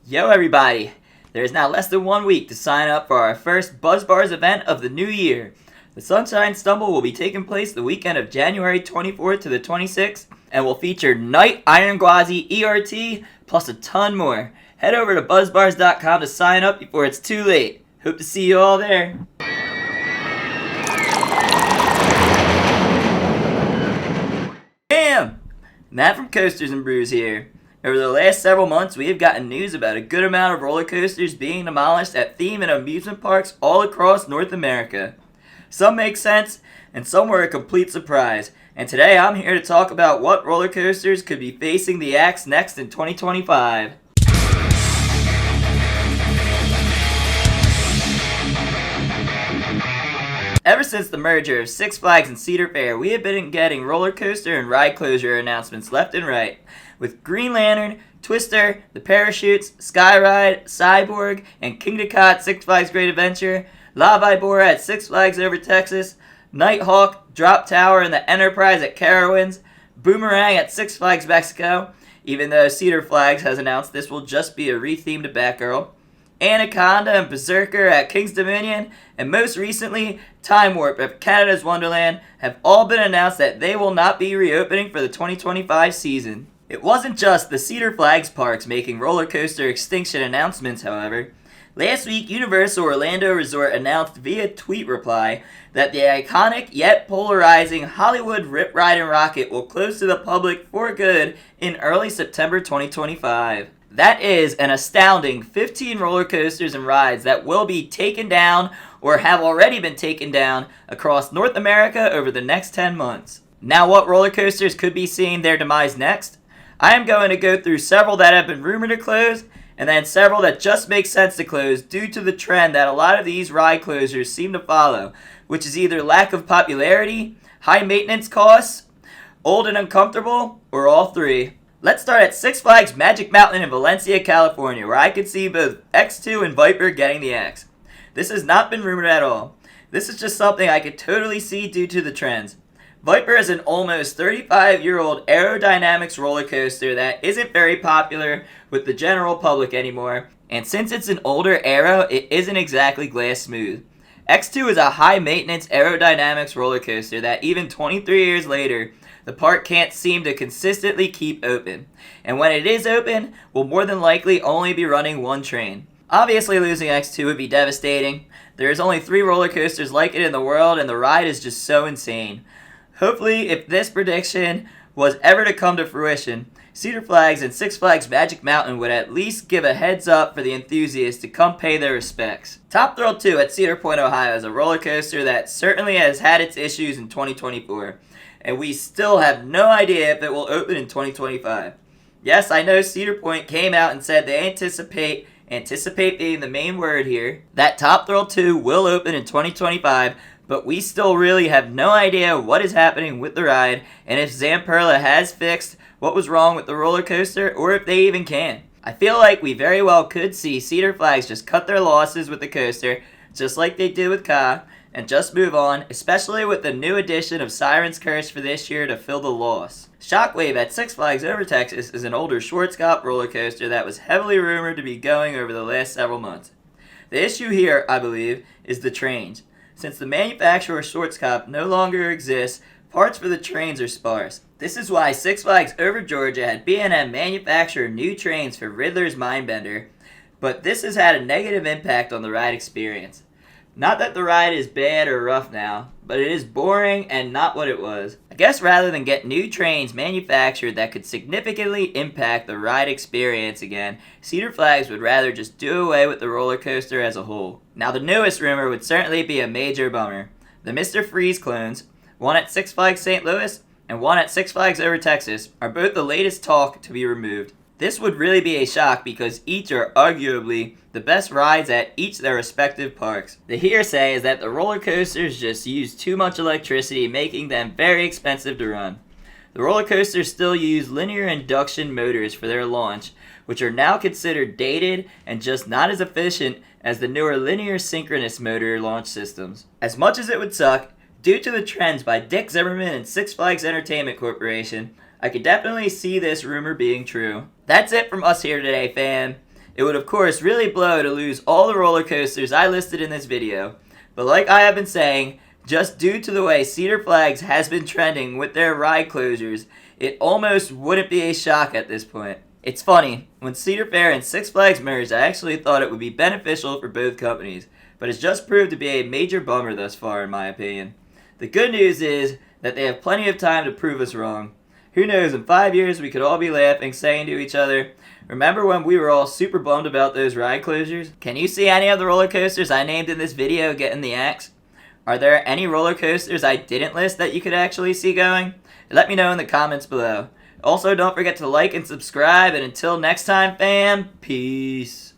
Yo everybody! There is now less than 1 week to sign up for our first Buzz Bars event of the new year. The Sunshine Stumble will be taking place the weekend of January 24th to the 26th and will feature Night Iron Gwazi ERT plus a ton more. Head over to buzzbars.com to sign up before it's too late. Hope to see you all there. Bam! Matt from Coasters and Brews here. Over the last several months, we have gotten news about a good amount of roller coasters being demolished at theme and amusement parks all across North America. Some make sense, and some were a complete surprise. And today I'm here to talk about what roller coasters could be facing the axe next in 2025. Ever since the merger of Six Flags and Cedar Fair, we have been getting roller coaster and ride closure announcements left and right, with Green Lantern, Twister, The Parachutes, Skyride, Cyborg, and Kingda at Six Flags Great Adventure, La Vibora at Six Flags Over Texas, Nighthawk, Drop Tower, and the Enterprise at Carowinds, Boomerang at Six Flags Mexico, even though Cedar Flags has announced this will just be a rethemed Batgirl, Anaconda and Berserker at King's Dominion, and most recently, Time Warp at Canada's Wonderland have all been announced that they will not be reopening for the 2025 season. It wasn't just the Cedar Flags parks making roller coaster extinction announcements, however. Last week, Universal Orlando Resort announced via tweet reply that the iconic yet polarizing Hollywood Rip Ride and Rocket will close to the public for good in early September 2025. That is an astounding 15 roller coasters and rides that will be taken down or have already been taken down across North America over the next 10 months. Now, what roller coasters could be seeing their demise next? I am going to go through several that have been rumored to close, and then several that just make sense to close due to the trend that a lot of these ride closures seem to follow, which is either lack of popularity, high maintenance costs, old and uncomfortable, or all three. Let's start at Six Flags Magic Mountain in Valencia, California, where I could see both X2 and Viper getting the axe. This has not been rumored at all. This is just something I could totally see due to the trends. Viper is an almost 35-year-old aerodynamics roller coaster that isn't very popular with the general public anymore, and since it's an older aero, it isn't exactly glass smooth. X2 is a high-maintenance aerodynamics roller coaster that even 23 years later, the park can't seem to consistently keep open, and when it is open, will more than likely only be running one train. Obviously, losing X2 would be devastating. There is only 3 roller coasters like it in the world, and the ride is just so insane. Hopefully, if this prediction was ever to come to fruition, Cedar Flags and Six Flags Magic Mountain would at least give a heads up for the enthusiasts to come pay their respects. Top Thrill 2 at Cedar Point, Ohio is a roller coaster that certainly has had its issues in 2024, and we still have no idea if it will open in 2025. Yes, I know Cedar Point came out and said they anticipate being the main word here, that Top Thrill 2 will open in 2025, but we still really have no idea what is happening with the ride and if Zamperla has fixed what was wrong with the roller coaster or if they even can. I feel like we very well could see Cedar Flags just cut their losses with the coaster, just like they did with Ka, and just move on, especially with the new addition of Siren's Curse for this year to fill the loss. Shockwave at Six Flags Over Texas is an older Schwarzkopf roller coaster that was heavily rumored to be going over the last several months. The issue here, I believe, is the trains. Since the manufacturer Schwarzkopf no longer exists, parts for the trains are sparse. This is why Six Flags Over Georgia had B&M manufacture new trains for Riddler's Mindbender, but this has had a negative impact on the ride experience. Not that the ride is bad or rough now, but it is boring and not what it was. I guess rather than get new trains manufactured that could significantly impact the ride experience again, Cedar Flags would rather just do away with the roller coaster as a whole. Now the newest rumor would certainly be a major bummer. The Mr. Freeze clones, one at Six Flags St. Louis and one at Six Flags Over Texas, are both the latest talk to be removed. This would really be a shock because each are arguably the best rides at each of their respective parks. The hearsay is that the roller coasters just use too much electricity, making them very expensive to run. The roller coasters still use linear induction motors for their launch, which are now considered dated and just not as efficient as the newer linear synchronous motor launch systems. As much as it would suck, due to the trends by Dick Zimmerman and Six Flags Entertainment Corporation, I could definitely see this rumor being true. That's it from us here today, fam. It would of course really blow to lose all the roller coasters I listed in this video, but like I have been saying, just due to the way Cedar Flags has been trending with their ride closures, it almost wouldn't be a shock at this point. It's funny, when Cedar Fair and Six Flags merged, I actually thought it would be beneficial for both companies, but it's just proved to be a major bummer thus far in my opinion. The good news is that they have plenty of time to prove us wrong. Who knows, in 5 years we could all be laughing, saying to each other, remember when we were all super bummed about those ride closures? Can you see any of the roller coasters I named in this video getting the axe? Are there any roller coasters I didn't list that you could actually see going? Let me know in the comments below. Also, don't forget to like and subscribe, and until next time, fam, peace.